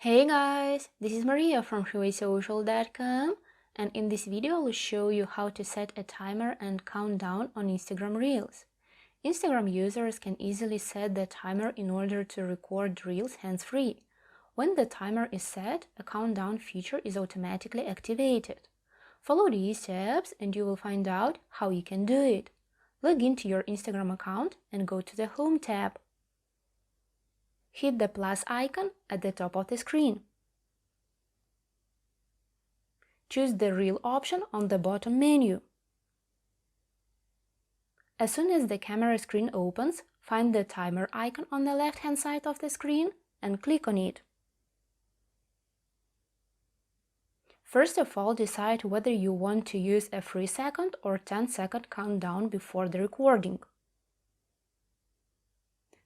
Hey guys, this is Maria from freewaysocial.com, and in this video I will show you how to set a timer and countdown on Instagram Reels. Instagram users can easily set the timer in order to record Reels hands-free. When the timer is set, a countdown feature is automatically activated. Follow these steps and you will find out how you can do it. Log into your Instagram account and go to the Home tab. Hit the plus icon at the top of the screen. Choose the Reel option on the bottom menu. As soon as the camera screen opens, find the timer icon on the left-hand side of the screen and click on it. First of all, decide whether you want to use a 3-second or 10-second countdown before the recording.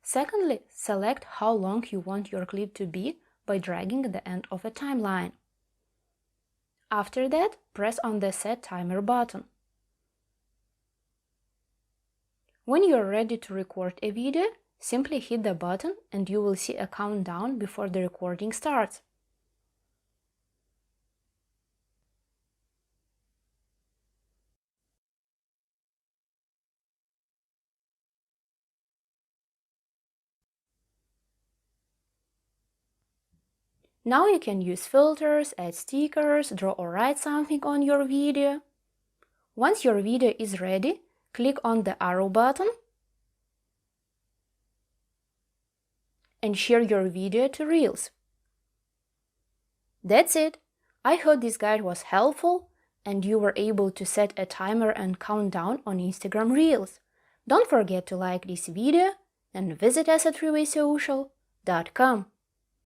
Secondly, select how long you want your clip to be by dragging the end of a timeline. After that, press on the Set Timer button. When you are ready to record a video, simply hit the button and you will see a countdown before the recording starts. Now you can use filters, add stickers, draw or write something on your video. Once your video is ready, click on the arrow button and share your video to Reels. That's it! I hope this guide was helpful and you were able to set a timer and countdown on Instagram Reels. Don't forget to like this video and visit us at freewaysocial.com.